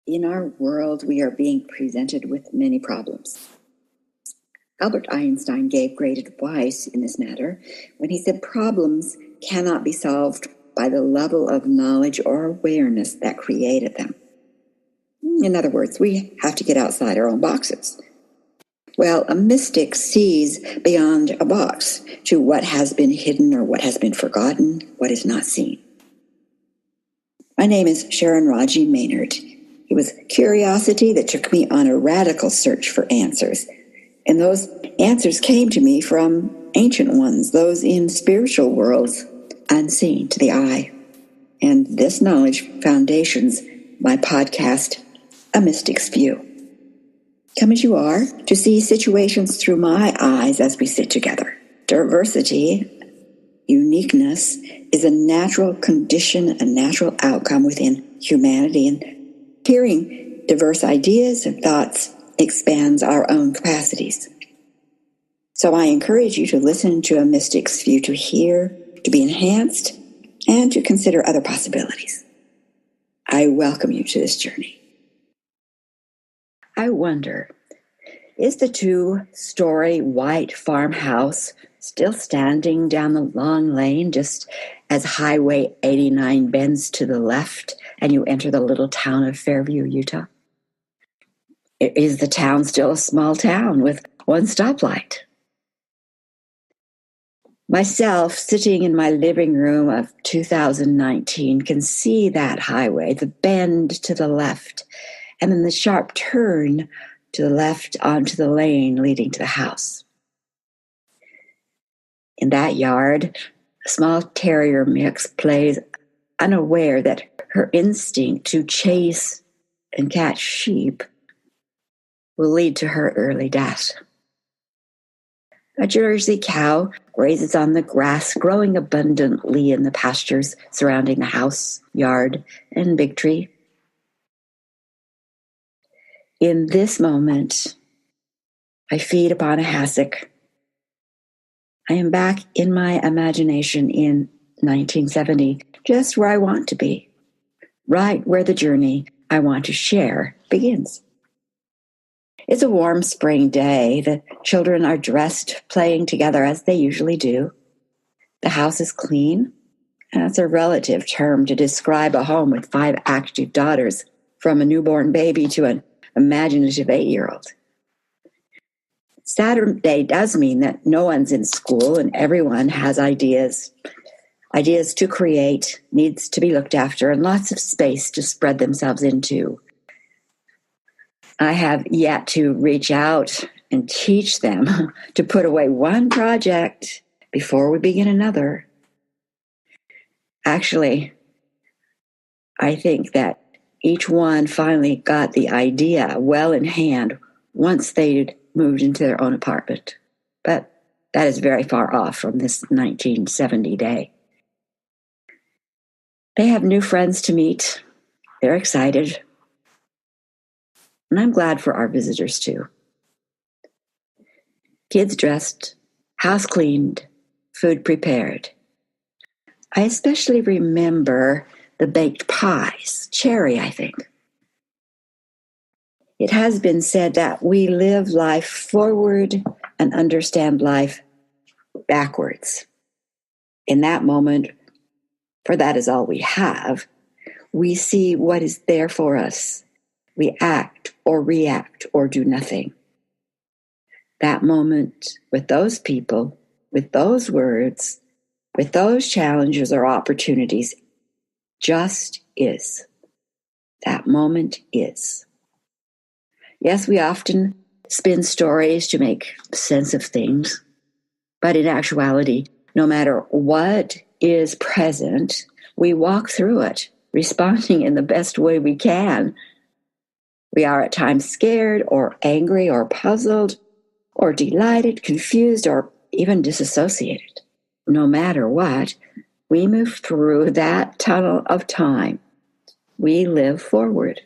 In our world, we are being presented with many problems. Albert Einstein gave great advice in this matter when he said problems cannot be solved by the level of knowledge or awareness that created them. In other words, we have to get outside our own boxes. Well, a mystic sees beyond a box to what has been hidden or what has been forgotten, what is not seen. My name is Sharon Raji Maynard. It was curiosity that took me on a radical search for answers. And those answers came to me from ancient ones, those in spiritual worlds, unseen to the eye. And this knowledge foundations my podcast, A Mystic's View. Come as you are to see situations through my eyes as we sit together. Diversity, uniqueness, is a natural condition, a natural outcome within humanity, and hearing diverse ideas and thoughts expands our own capacities. So I encourage you to listen to A Mystic's View, to hear, to be enhanced, and to consider other possibilities. I welcome you to this journey. I wonder, is the 2-story white farmhouse still standing down the long lane just as Highway 89 bends to the left and you enter the little town of Fairview, Utah? Is the town still a small town with one stoplight? Myself, sitting in my living room of 2019, can see that highway, the bend to the left, and then the sharp turn to the left onto the lane leading to the house. In that yard, a small terrier mix plays unaware that her instinct to chase and catch sheep will lead to her early death. A Jersey cow grazes on the grass growing abundantly in the pastures surrounding the house, yard, and big tree. In this moment, I feed upon a hassock. I am back in my imagination in 1970, just where I want to be, right where the journey I want to share begins. It's a warm spring day. The children are dressed, playing together as they usually do. The house is clean. That's a relative term to describe a home with 5 active daughters, from a newborn baby to an imaginative 8-year-old. Saturday does mean that no one's in school and everyone has ideas to create, needs to be looked after, and lots of space to spread themselves into. I have yet to reach out and teach them to put away one project before we begin another. Actually, I think that each one finally got the idea well in hand once they'd moved into their own apartment. But that is very far off from this 1970 day. They have new friends to meet. They're excited. And I'm glad for our visitors too. Kids dressed, house cleaned, food prepared. I especially remember the baked pies, cherry, I think. It has been said that we live life forward and understand life backwards. In that moment, for that is all we have, we see what is there for us. We act or react or do nothing. That moment with those people, with those words, with those challenges or opportunities, just is. That moment is. Yes, we often spin stories to make sense of things, but in actuality, no matter what is present, we walk through it, responding in the best way we can. We are at times scared or angry or puzzled or delighted, confused, or even disassociated. No matter what, we move through that tunnel of time. We live forward.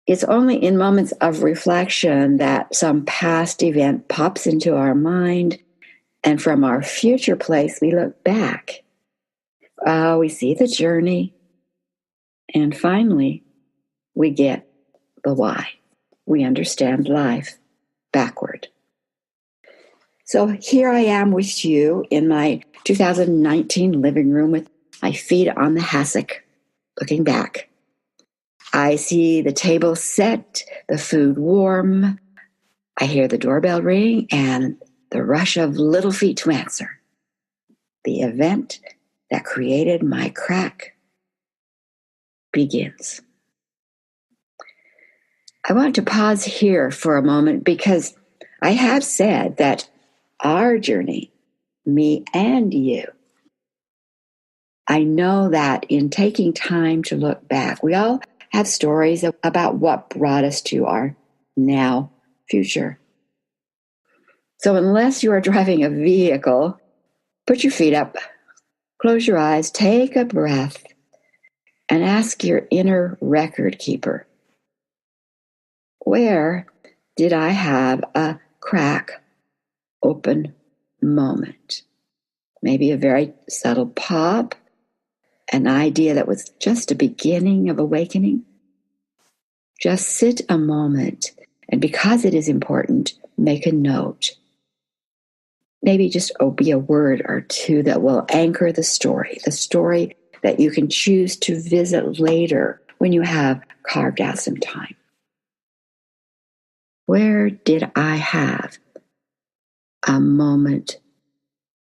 It's only in moments of reflection that some past event pops into our mind, and from our future place, we look back. We see the journey, and finally, we get the why. We understand life backward. So here I am with you in my 2019 living room with my feet on the hassock, looking back. I see the table set, the food warm. I hear the doorbell ring and the rush of little feet to answer. The event that created my crack begins. I want to pause here for a moment because I have said that our journey, me and you, I know that in taking time to look back, we all have stories about what brought us to our now future. So unless you are driving a vehicle, put your feet up, close your eyes, take a breath, and ask your inner record keeper, where did I have a crack open moment? Maybe a very subtle pop, an idea that was just a beginning of awakening. Just sit a moment, and because it is important, make a note. Maybe just be a word or two that will anchor the story that you can choose to visit later when you have carved out some time. Where did I have a moment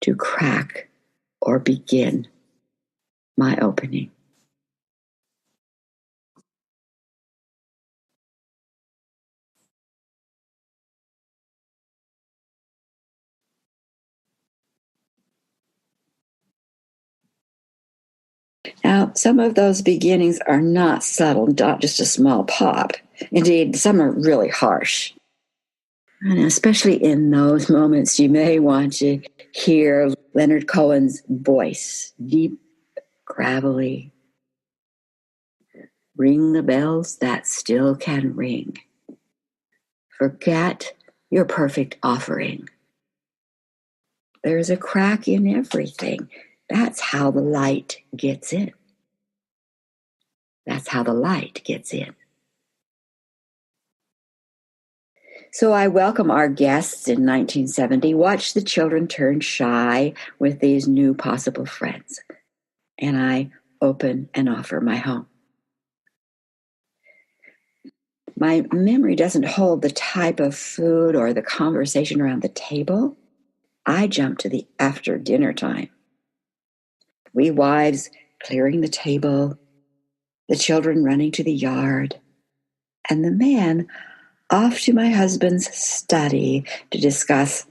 to crack or begin my opening? Now, some of those beginnings are not subtle, not just a small pop. Indeed, some are really harsh. And especially in those moments, you may want to hear Leonard Cohen's voice, deep, gravelly. Ring the bells that still can ring. Forget your perfect offering. There's a crack in everything. That's how the light gets in. That's how the light gets in. So I welcome our guests in 1970. Watch the children turn shy with these new possible friends. And I open and offer my home. My memory doesn't hold the type of food or the conversation around the table. I jump to the after dinner time. We wives clearing the table, the children running to the yard, and the man off to my husband's study to discuss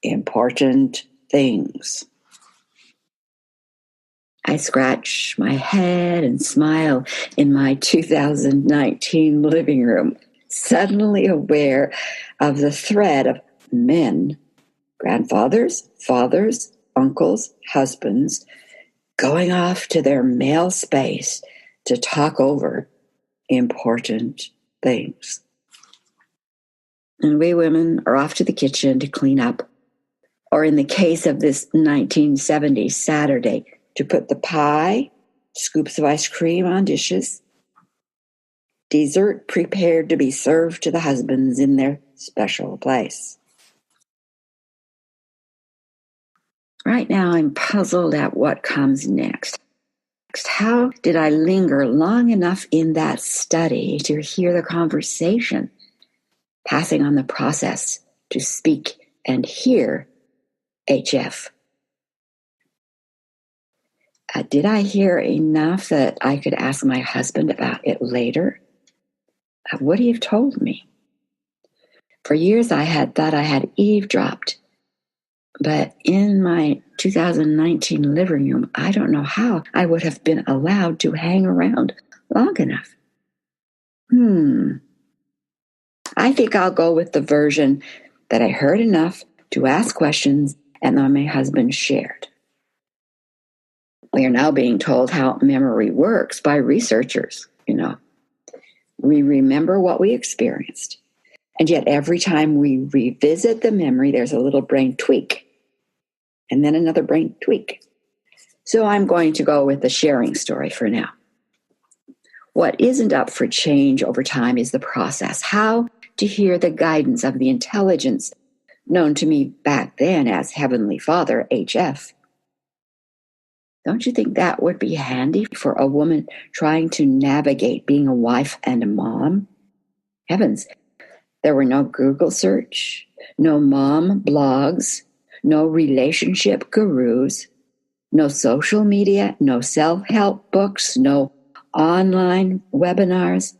important things. I scratch my head and smile in my 2019 living room, suddenly aware of the thread of men, grandfathers, fathers, uncles, husbands, going off to their male space to talk over important things. And we women are off to the kitchen to clean up, or in the case of this 1970 Saturday, to put the pie, scoops of ice cream on dishes, dessert prepared to be served to the husbands in their special place. Right now, I'm puzzled at what comes next. How did I linger long enough in that study to hear the conversation, passing on the process to speak and hear HF? Did I hear enough that I could ask my husband about it later? Would he have told me? For years I had thought I had eavesdropped, but in my 2019 living room, I don't know how I would have been allowed to hang around long enough. I think I'll go with the version that I heard enough to ask questions and then my husband shared. We are now being told how memory works by researchers, We remember what we experienced. And yet every time we revisit the memory, there's a little brain tweak. And then another brain tweak. So I'm going to go with the sharing story for now. What isn't up for change over time is the process. How to hear the guidance of the intelligence known to me back then as Heavenly Father, HF. Don't you think that would be handy for a woman trying to navigate being a wife and a mom? Heavens, there were no Google search, no mom blogs, no relationship gurus, no social media, no self-help books, no online webinars,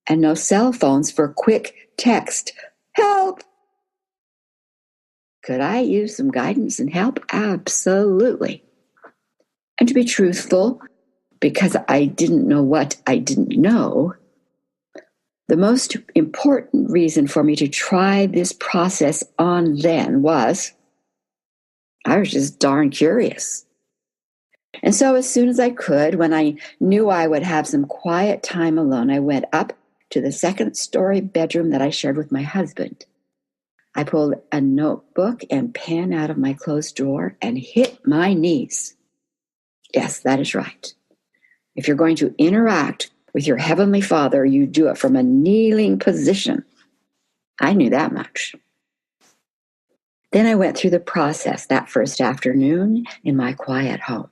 and no cell phones for quick text. Help! Could I use some guidance and help? Absolutely. And to be truthful, because I didn't know what I didn't know, the most important reason for me to try this process on then was I was just darn curious. And so as soon as I could, when I knew I would have some quiet time alone, I went up to the second-story bedroom that I shared with my husband. I pulled a notebook and pen out of my closed drawer and hit my knees. Yes, that is right. If you're going to interact with your Heavenly Father, you do it from a kneeling position. I knew that much. Then I went through the process that first afternoon in my quiet home.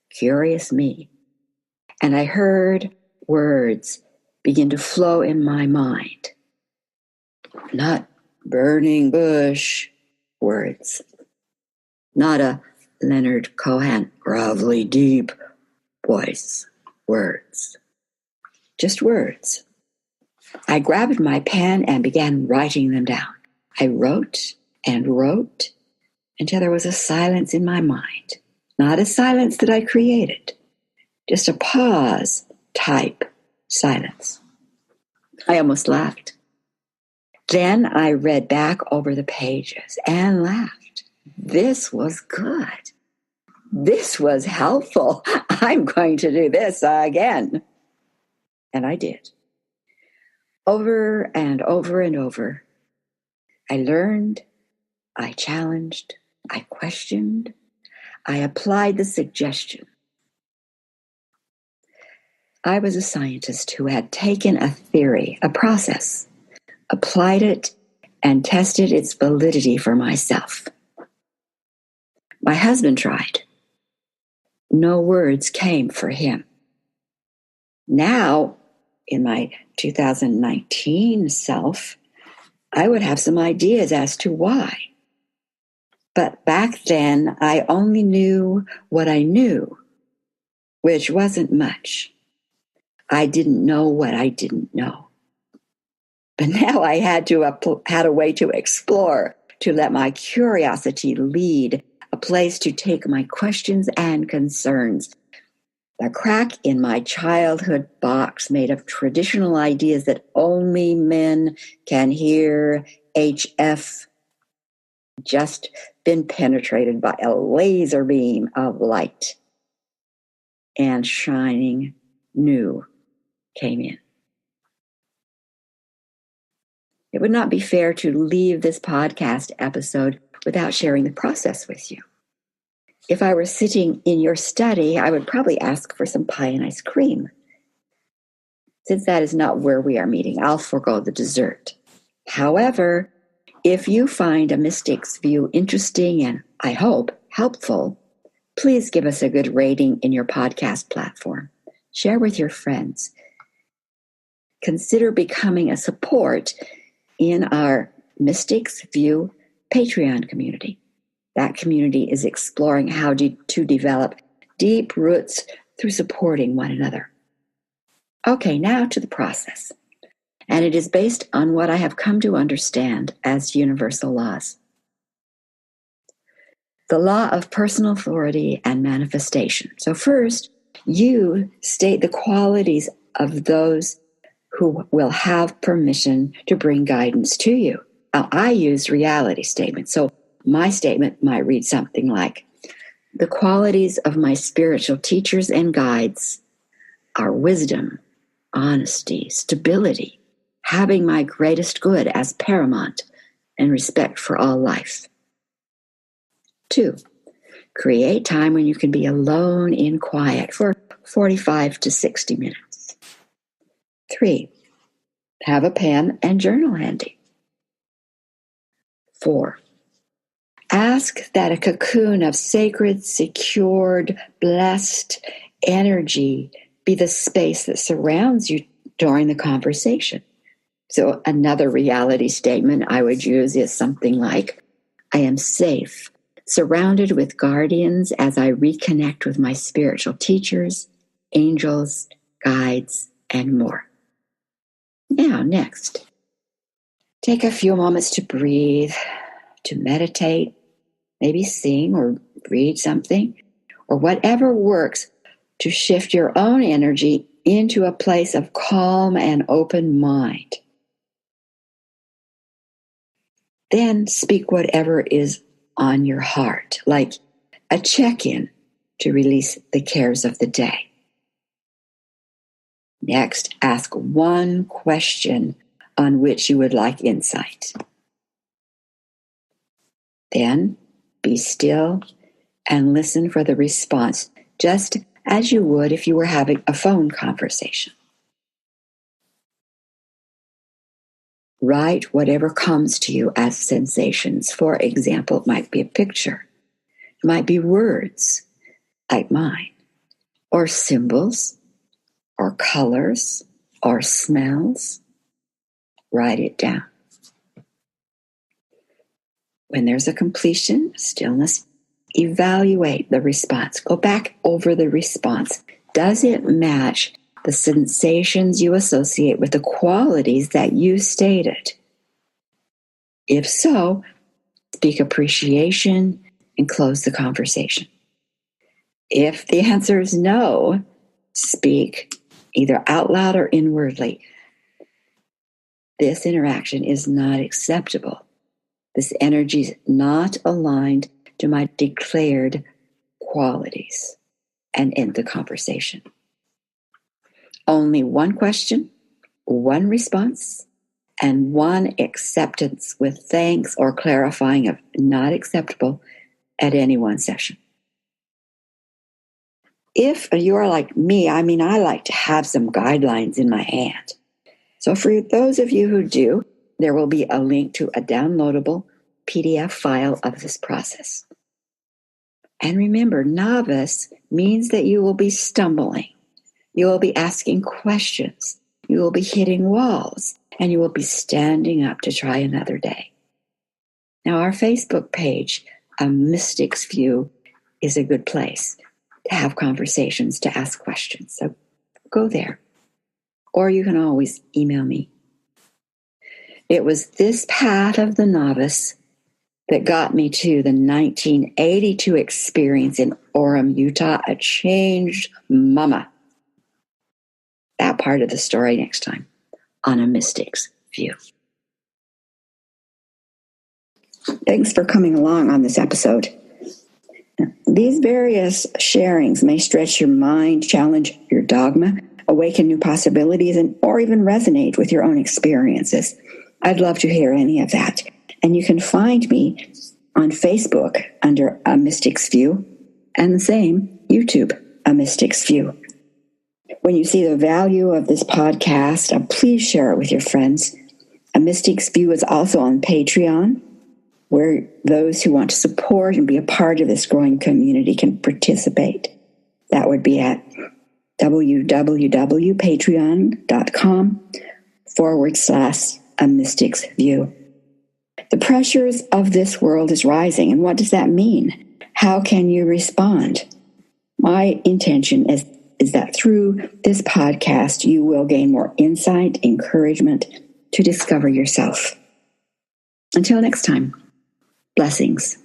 Curious me. And I heard words begin to flow in my mind. Not burning bush words. Not a Leonard Cohen gravelly deep voice words. Just words. I grabbed my pen and began writing them down. I wrote and wrote until there was a silence in my mind. Not a silence that I created, just a pause type silence. I almost laughed. Then I read back over the pages and laughed. This was good. This was helpful. I'm going to do this again. And I did. Over and over and over. I learned, I challenged, I questioned, I applied the suggestion. I was a scientist who had taken a theory, a process, applied it, and tested its validity for myself. My husband tried. No words came for him. Now, in my 2019 self, I would have some ideas as to why. But back then, I only knew what I knew, which wasn't much. I didn't know what I didn't know. But now I had a way to explore, to let my curiosity lead, a place to take my questions and concerns. The crack in my childhood box made of traditional ideas that only men can hear, HF, just been penetrated by a laser beam of light. And shining new came in. It would not be fair to leave this podcast episode without sharing the process with you. If I were sitting in your study, I would probably ask for some pie and ice cream. Since that is not where we are meeting, I'll forego the dessert. However, if you find a mystic's view interesting and, I hope, helpful, please give us a good rating in your podcast platform. Share with your friends. Consider becoming a support in our Mystics View Patreon community. That community is exploring how to develop deep roots through supporting one another. Okay, now to the process. And it is based on what I have come to understand as universal laws. The law of personal authority and manifestation. So first, you state the qualities of those who will have permission to bring guidance to you. I use reality statements. So my statement might read something like, the qualities of my spiritual teachers and guides are wisdom, honesty, stability, having my greatest good as paramount, and respect for all life. 2, create time when you can be alone in quiet for 45 to 60 minutes. 3, have a pen and journal handy. 4, ask that a cocoon of sacred, secured, blessed energy be the space that surrounds you during the conversation. So another reality statement I would use is something like, I am safe, surrounded with guardians as I reconnect with my spiritual teachers, angels, guides, and more. Now, next, take a few moments to breathe, to meditate, maybe sing or read something, or whatever works to shift your own energy into a place of calm and open mind. Then speak whatever is on your heart, like a check-in to release the cares of the day. Next, ask one question on which you would like insight. Then, be still and listen for the response, just as you would if you were having a phone conversation. Write whatever comes to you as sensations. For example, it might be a picture. It might be words, like mine, or symbols, or colors, or smells. Write it down. When there's a completion, stillness, evaluate the response. Go back over the response. Does it match the sensations you associate with the qualities that you stated? If so, speak appreciation and close the conversation. If the answer is no, speak either out loud or inwardly. This interaction is not acceptable. This energy is not aligned to my declared qualities, and end the conversation. Only one question, one response, and one acceptance with thanks or clarifying of not acceptable at any one session. If you are like me, I like to have some guidelines in my hand. So for those of you who do, there will be a link to a downloadable PDF file of this process. And remember, novice means that you will be stumbling. You will be asking questions. You will be hitting walls. And you will be standing up to try another day. Now, our Facebook page, A Mystic's View, is a good place to have conversations, to ask questions. So go there. Or you can always email me. It was this path of the novice that got me to the 1982 experience in Orem, Utah, a changed mama. That part of the story next time on A Mystic's View. Thanks for coming along on this episode. These various sharings may stretch your mind, challenge your dogma, awaken new possibilities, or even resonate with your own experiences. I'd love to hear any of that. And you can find me on Facebook under A Mystic's View, and the same YouTube, A Mystic's View. When you see the value of this podcast, please share it with your friends. A Mystic's View is also on Patreon, where those who want to support and be a part of this growing community can participate. That would be at www.patreon.com/A Mystic's View. The pressures of this world is rising, and what does that mean? How can you respond? My intention is that through this podcast, you will gain more insight, encouragement to discover yourself. Until next time, blessings.